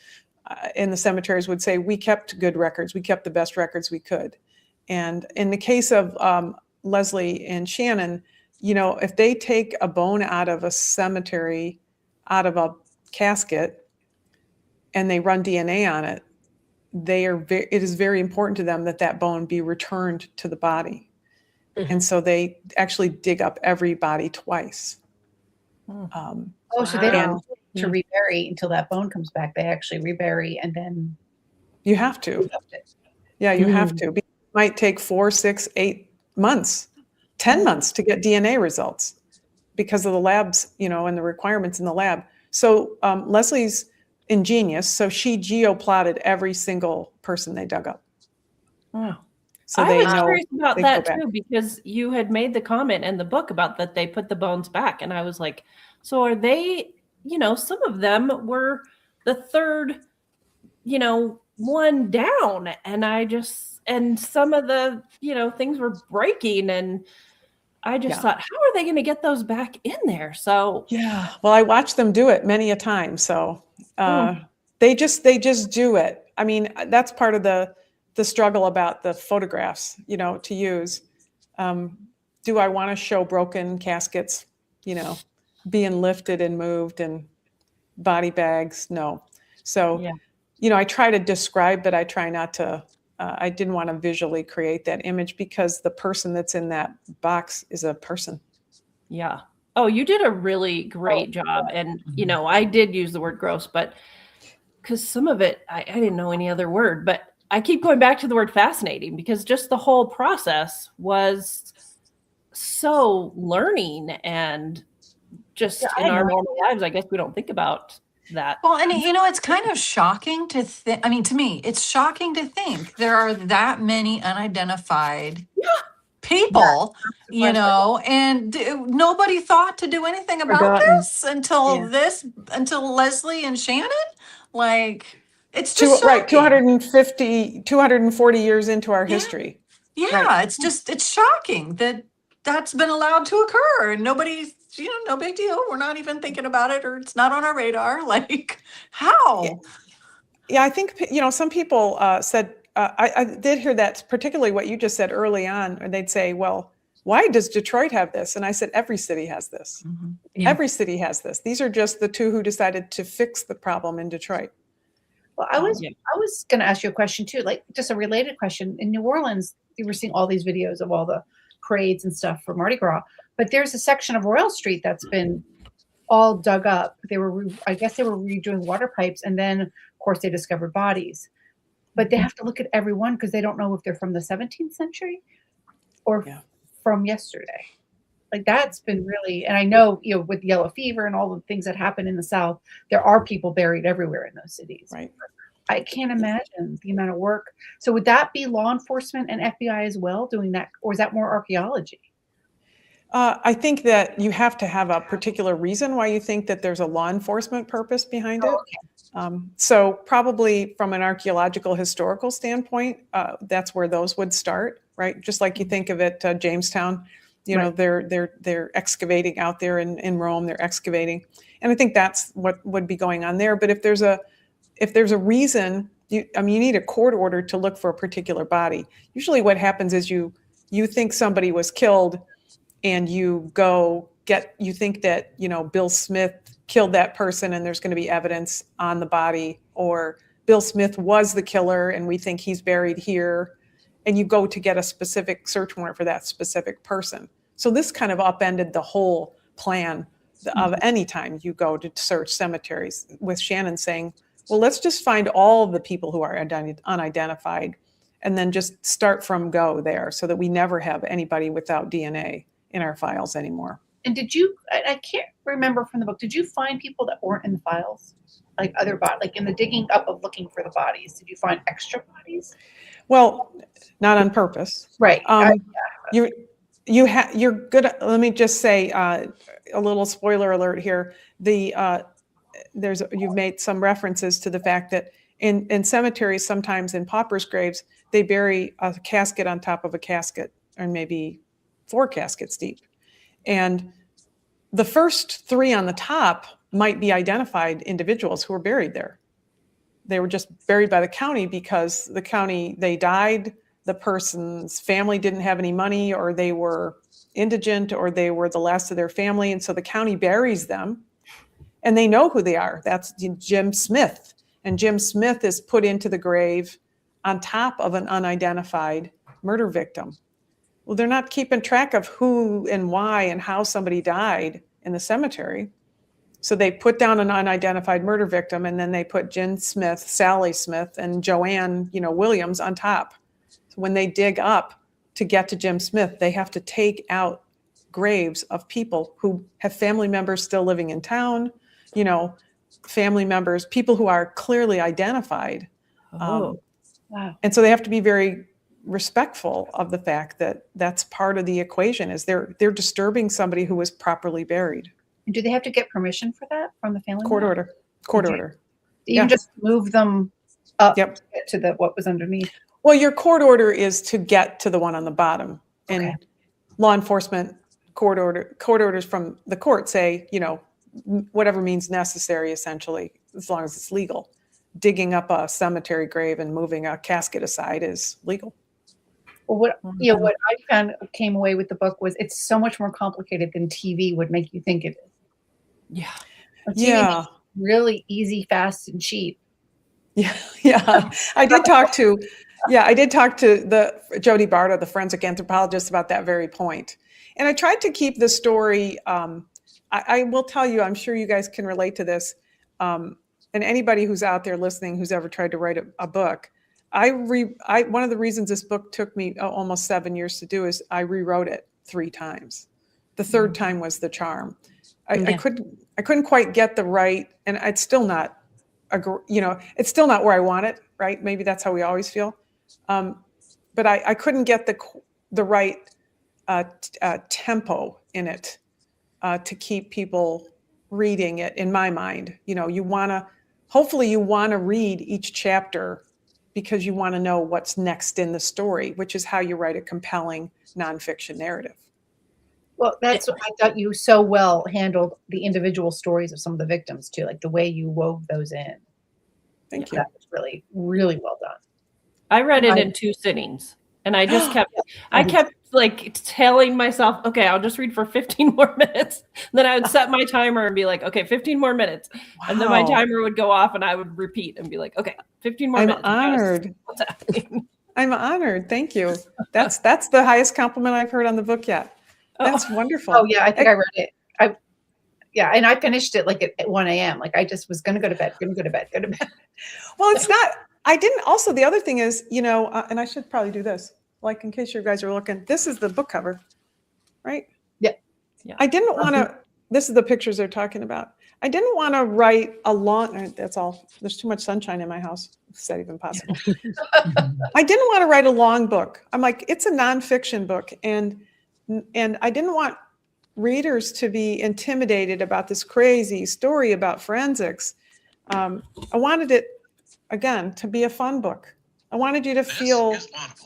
in the cemeteries would say we kept good records. We kept the best records we could. And in the case of Leslie and Shannon, you know, if they take a bone out of a cemetery, out of a casket, and they run DNA on it, it is very important to them that bone be returned to the body. Mm-hmm. And so they actually dig up every body twice. So they don't to rebury until that bone comes back. They actually rebury and then you have to. Yeah, you have to. It might take 4, 6, 8 months, 10 months to get DNA results because of the labs, you know, and the requirements in the lab. So Leslie's ingenious. So she geoplotted every single person they dug up. Wow. So I was curious about that too, because you had made the comment in the book about that they put the bones back. And I was like, so are they, you know, some of them were the third, you know, one down. And some of the, you know, things were breaking. And I just thought, how are they going to get those back in there? So, yeah, well, I watched them do it many a time. So they just do it. I mean, that's part of the struggle about the photographs, you know, to use. Do I want to show broken caskets, you know, being lifted and moved and body bags? No. So, you know, I try to describe, but I try not to, I didn't want to visually create that image because the person that's in that box is a person. Yeah. Oh, you did a really great job. And, you know, I did use the word gross, but because some of it, I didn't know any other word, but I keep going back to the word fascinating because just the whole process was so learning and just in our normal lives, I guess we don't think about that. Well, and you know, it's kind of shocking to think, I mean, to me, it's shocking to think there are that many unidentified people, the you question. know, and nobody thought to do anything about Forgotten. this until Yeah. until Leslie and Shannon. Like, it's just Right, shocking. 240 years into our Yeah. history. Yeah, Right. it's shocking that that's been allowed to occur and nobody's, no big deal. We're not even thinking about it, or it's not on our radar. Like, how? Yeah, I think, some people said, I did hear that, particularly what you just said early on, and they'd say, well, why does Detroit have this? And I said, every city has this. Mhm. Yeah. Every city has this. These are just the two who decided to fix the problem in Detroit. Well, I was Yeah. going to ask you a question too, like just a related question. In New Orleans, you were seeing all these videos of all the parades and stuff for Mardi Gras, but there's a section of Royal Street that's been all dug up. I guess they were redoing water pipes, and then of course they discovered bodies. But they have to look at every one because they don't know if they're from the 17th century or Yeah. from yesterday. Like, that's been really, and I know, with yellow fever and all the things that happen in the South, there are people buried everywhere in those cities. Right. I can't imagine the amount of work. So would that be law enforcement and FBI as well doing that? Or is that more archaeology? I think that you have to have a particular reason why you think that there's a law enforcement purpose behind it. So probably from an archaeological historical standpoint, that's where those would start, right? Just like you think of it, Jamestown, Right. they're excavating out there in Rome, they're excavating. And I think that's what would be going on there. But if there's a reason, you need a court order to look for a particular body. Usually what happens is you think somebody was killed, and you think that, Bill Smith killed that person and there's going to be evidence on the body, or Bill Smith was the killer and we think he's buried here, and you go to get a specific search warrant for that specific person. So this kind of upended the whole plan of any time you go to search cemeteries, with Shannon saying, well, let's just find all the people who are unidentified and then just start from go there, so that we never have anybody without DNA in our files anymore. And I can't remember from the book, did you find people that weren't in the files? Like like in the digging up of looking for the bodies, did you find extra bodies? Well, not on purpose. Right. You're good. Let me just say a little spoiler alert here. You've made some references to the fact that in cemeteries, sometimes in paupers' graves, they bury a casket on top of a casket, or maybe 4 caskets deep. And the first 3 on the top might be identified individuals who were buried there. They were just buried by the county because they died, the person's family didn't have any money, or they were indigent, or they were the last of their family. And so the county buries them, and they know who they are. That's Jim Smith. And Jim Smith is put into the grave on top of an unidentified murder victim. Well, they're not keeping track of who and why and how somebody died in the cemetery. So they put down an unidentified murder victim, and then they put Jen Smith, Sally Smith, and Joanne, Williams on top. So when they dig up to get to Jim Smith, they have to take out graves of people who have family members still living in town, family members, people who are clearly identified. Wow. And so they have to be very respectful of the fact that that's part of the equation, is they're disturbing somebody who was properly buried. And do they have to get permission for that from the family? Court order. You can just move them up to get to what was underneath. Well, your court order is to get to the one on the bottom. And law enforcement court orders from the court say, whatever means necessary, essentially, as long as it's legal. Digging up a cemetery grave and moving a casket aside is legal. Well, what I found came away with the book was it's so much more complicated than TV would make you think it is. Yeah. TV is really easy, fast, and cheap. Yeah. I did talk to the Jody Barta, the forensic anthropologist, about that very point. And I tried to keep the story. I will tell you, I'm sure you guys can relate to this. And anybody who's out there listening who's ever tried to write a book, one of the reasons this book took me almost 7 years to do is I rewrote it 3 times. The third time was the charm. I couldn't quite get the right, and it's still not, it's still not where I want it, right? Maybe that's how we always feel. But I couldn't get the right tempo in it to keep people reading it, in my mind. Hopefully you want to read each chapter because you want to know what's next in the story, which is how you write a compelling nonfiction narrative. Well, that's what I thought you so well handled the individual stories of some of the victims too, like the way you wove those in. Thank you. That was really, really well done. I read it in 2 sittings, and I just kept like telling myself, okay, I'll just read for 15 more minutes. And then I would set my timer and be like, okay, 15 more minutes. Wow. And then my timer would go off and I would repeat and be like, okay, 15 more minutes. I'm honored. What's happening? I'm honored. Thank you. That's the highest compliment I've heard on the book yet. That's wonderful. Oh yeah, I think I read it. And I finished it like at 1 a.m. Like I just was going to go to bed. Well, it's not. I didn't. Also, the other thing is, and I should probably do this, like in case you guys are looking. This is the book cover, right? Yeah. I didn't want to. This is the pictures they're talking about. I didn't want to write a long. That's all. There's too much sunshine in my house. Is that even possible? I didn't want to write a long book. I'm like, it's a nonfiction book, and I didn't want readers to be intimidated about this crazy story about forensics. I wanted it, again, to be a fun book. I wanted you to feel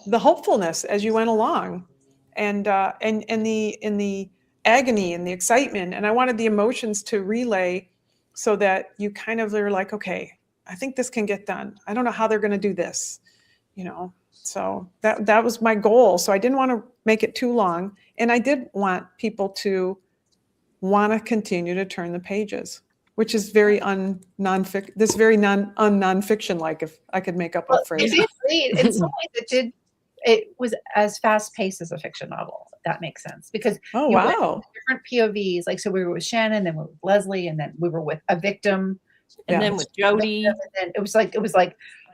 the hopefulness as you went along, and in the agony and the excitement. And I wanted the emotions to relay so that you kind of are like, okay, I think this can get done. I don't know how they're going to do this, So that was my goal. So I didn't want to make it too long. And I did want people to want to continue to turn the pages, which is very non-fiction like, if I could make up a phrase. In some ways it was as fast paced as a fiction novel, if that makes sense. Because different POVs, like so we were with Shannon, then we were with Leslie, and then we were with a victim. And then with Jody. And then it was like,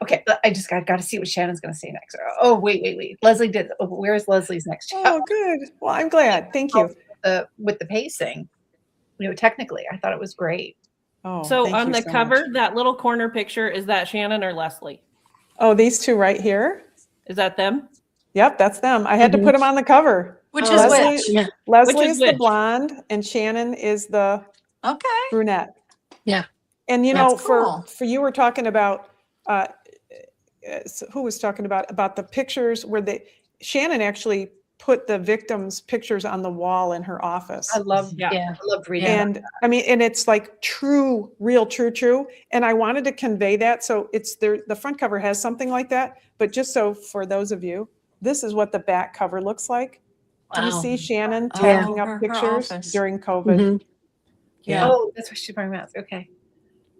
okay, I just got to see what Shannon's going to say next. Oh, wait. Leslie did. Oh, where's Leslie's next chapter? Oh, good. Well, I'm glad. Thank you. With the pacing, technically, I thought it was great. Oh, so on the cover, that little corner picture, is that Shannon or Leslie? Oh, these two right here. Is that them? Yep, that's them. I had to put them on the cover. Which is which? Yeah. Leslie is the blonde, and Shannon is the brunette. Yeah. And for you were talking about who was talking about the pictures where Shannon actually put the victims' pictures on the wall in her office. I loved reading. And and it's like true. And I wanted to convey that. So it's there. The front cover has something like that, but just so for those of you, this is what the back cover looks like. Wow. You see Shannon tagging up pictures during COVID. Mm-hmm. Yeah. Oh, that's what she's wearing a mask. Okay.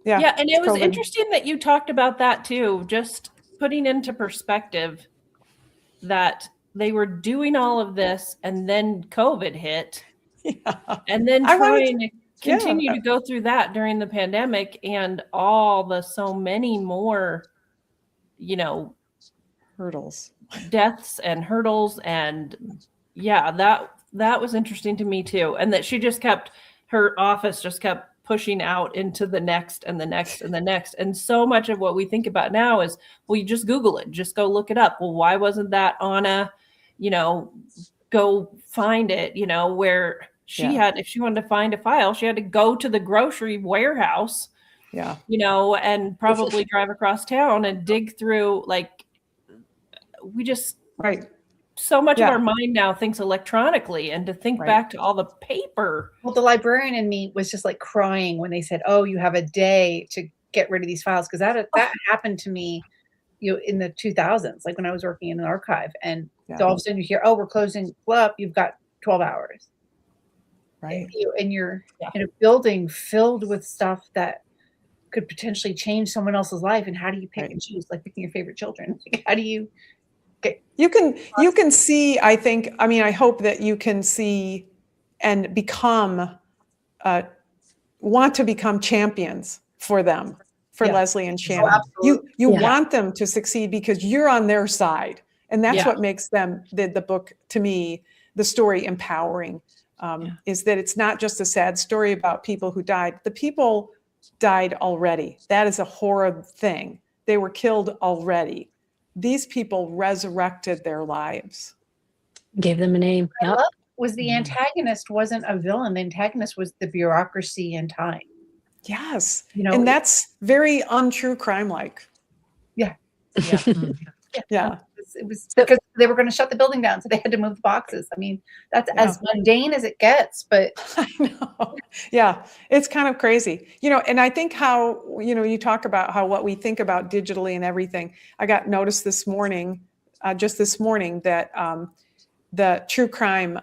Yeah, and it was interesting that you talked about that too, just putting into perspective that they were doing all of this and then COVID hit, and then trying to continue to go through that during the pandemic and so many more, hurdles, deaths and hurdles. And that was interesting to me too. And that her office just kept pushing out into the next and the next and the next. And so much of what we think about now is, well, you just Google it, just go look it up. Well, why wasn't that on go find it, where she had, if she wanted to find a file, she had to go to the grocery warehouse, and probably drive across town and dig through, so much of our mind now thinks electronically, and to think back to all the paper. Well, the librarian in me was just like crying when they said, oh, you have a day to get rid of these files. Because that happened to me, in the 2000s, like when I was working in an archive. And so all of a sudden you hear, oh, we're closing up. You've got 12 hours. Right. And you're in a building filled with stuff that could potentially change someone else's life. And how do you pick and choose? Like picking your favorite children. Like, how do you... You can see, I hope that you can see and want to become champions for them, for Leslie and Shannon. You want them to succeed because you're on their side. And that's what makes the book, to me, the story empowering, is that it's not just a sad story about people who died. The people died already. That is a horrible thing. They were killed already. These people resurrected their lives. Gave them a name. I Yep. love was the antagonist wasn't a villain. The antagonist was the bureaucracy and time. Yes. You know, And that's very untrue crime-like. yeah. Yeah. It was because they were going to shut the building down, so they had to move the boxes. I mean, that's as mundane as it gets, but I know. Yeah, it's kind of crazy. And I think how, you talk about how what we think about digitally and everything. I got noticed this morning, just this morning, that the True Crime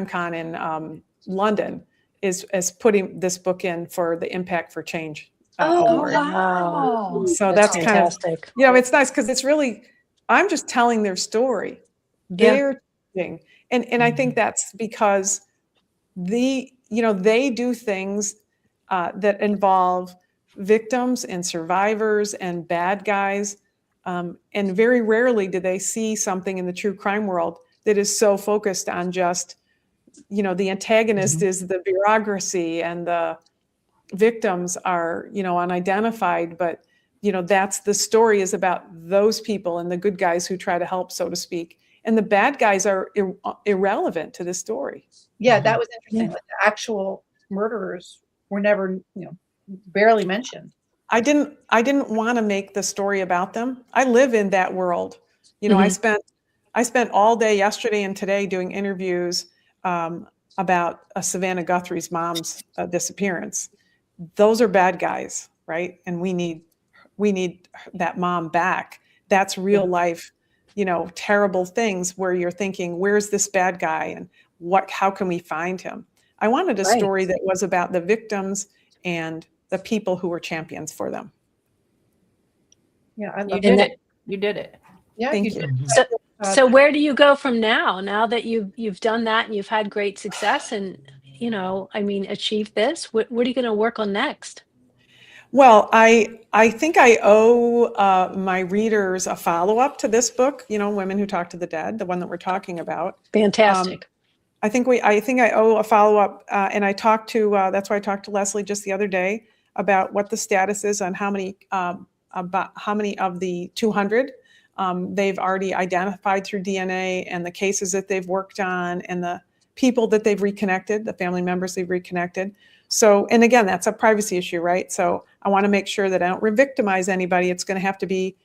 Con in London is putting this book in for the Impact for Change award. Wow. So that's kind of, fantastic. it's nice because it's really, I'm just telling their story. They're changing. And I think that's because they do things that involve victims and survivors and bad guys. And very rarely do they see something in the true crime world that is so focused on just, the antagonist is the bureaucracy and the victims are, unidentified, but, that's the story is about those people and the good guys who try to help, so to speak. And the bad guys are irrelevant to the story. yeah, that was interesting. Like the actual murderers were never, barely mentioned. I didn't want to make the story about them. I live in that world. I spent all day yesterday and today doing interviews about Savannah Guthrie's mom's disappearance. Those are bad guys, right? And we need that mom back. That's real life, terrible things where you're thinking, where's this bad guy and how can we find him? I wanted a story that was about the victims and the people who were champions for them. Yeah, I love it. You did it. Yeah, Thank you you. did. So where do you go from now that you've done that and you've had great success and, achieved this? What are you going to work on next? Well, I think I owe my readers a follow-up to this book, Women Who Talk to the Dead, the one that we're talking about. Fantastic. I think I owe a follow-up, and I talked to, that's why I talked to Leslie just the other day about what the status is on how many of the 200 they've already identified through DNA, and the cases that they've worked on, and the people that they've reconnected, the family members they've reconnected. So, and again, that's a privacy issue, right? So I want to make sure that I don't re-victimize anybody. It's going to have to be,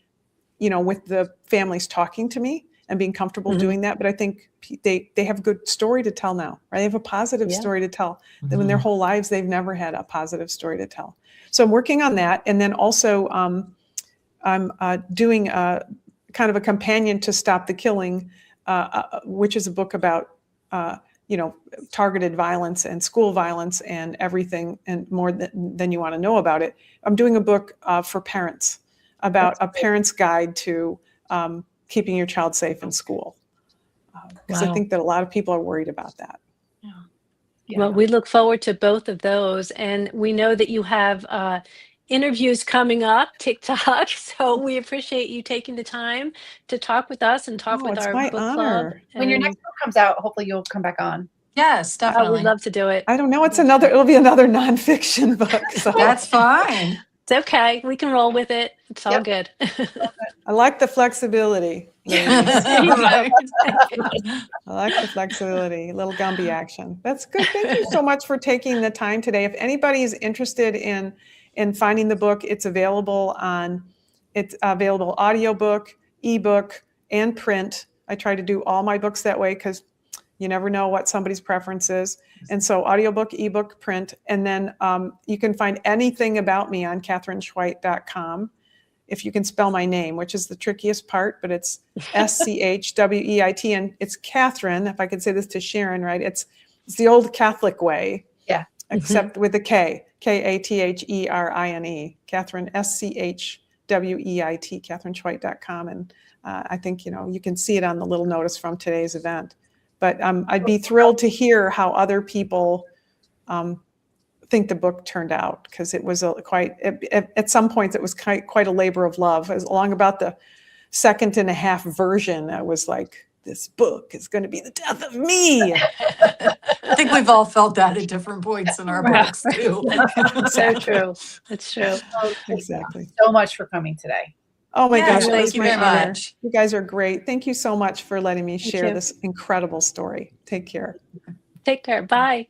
with the families talking to me and being comfortable doing that. But I think they have a good story to tell now, right? They have a positive story to tell. In their whole lives, they've never had a positive story to tell. So I'm working on that. And then also I'm doing kind of a companion to Stop the Killing, which is a book about, targeted violence and school violence and everything and more than you want to know about it. I'm doing a book for parents about a parent's guide to keeping your child safe in school. Because I think that a lot of people are worried about that. Yeah. Well, we look forward to both of those. And we know that you have interviews coming up, TikTok. So we appreciate you taking the time to talk with us and talk with our book club. When your next book comes out, hopefully you'll come back on. Yes, definitely. We'd love to do it. I don't know. It'll be another nonfiction book. So. That's fine. It's okay. We can roll with it. It's all good. I like the flexibility. Right. I like the flexibility, little Gumby action. That's good. Thank you so much for taking the time today. If anybody is interested in finding the book, it's available audiobook, ebook, and print. I try to do all my books that way because you never know what somebody's preference is. And so audiobook, ebook, print, and then you can find anything about me on katherineschweit.com. If you can spell my name, which is the trickiest part, but it's Schweit, and it's Katherine, if I could say this to Sharon, right? It's the old Catholic way. Yeah. Except with a K, Katherine, Katherine, Schweit, katherineschweit.com. And I think, you can see it on the little notice from today's event. But I'd be thrilled to hear how other people think the book turned out, because it was at some points it was quite a labor of love. As long about the second and a half version, I was like, this book is going to be the death of me. I think we've all felt that at different points in our books too. So true. It's true. Exactly. So much for coming today. Oh my Yeah, gosh, it thank was you my very honor. much. You guys are great. Thank you so much for letting me Thank share you. this incredible story. Take care. Take care. Bye.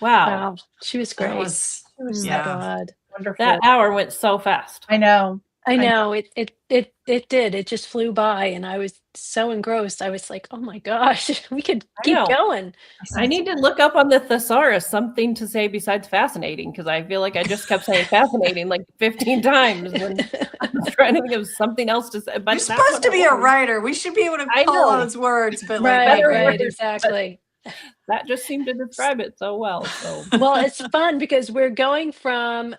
Wow. Wow. She was That great. was, Oh my yeah. God. Wonderful. That hour went so fast. I know. I I know it did. It just flew by and I was so engrossed. I was like, oh my gosh, we could I keep know. going. I need to look up on the thesaurus something to say besides fascinating, because I feel like I just kept saying fascinating like 15 times when I was trying to think of something else to say. But You're that's supposed what to it be a was. writer. We should be able to I call know. those words, but Right, like, better okay. right, words, exactly. That just seemed to describe it so well. So Well, it's fun because we're going from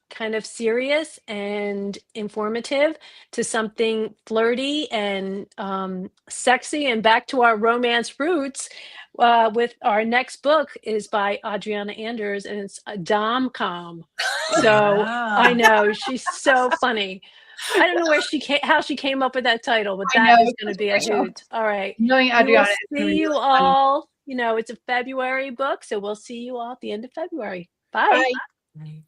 kind of serious and informative to something flirty and sexy and back to our romance roots. With our next book is by Adriana Anders and it's a dom-com. So I Wow. know she's so funny. I don't know where how she came up with that title, but I that know, is it's going to such be a a great show. hoot. All right. Knowing We will Adriana is gonna see be you really fun. all. You know, it's a February book, so we'll see you all at the end of February. Bye. Bye.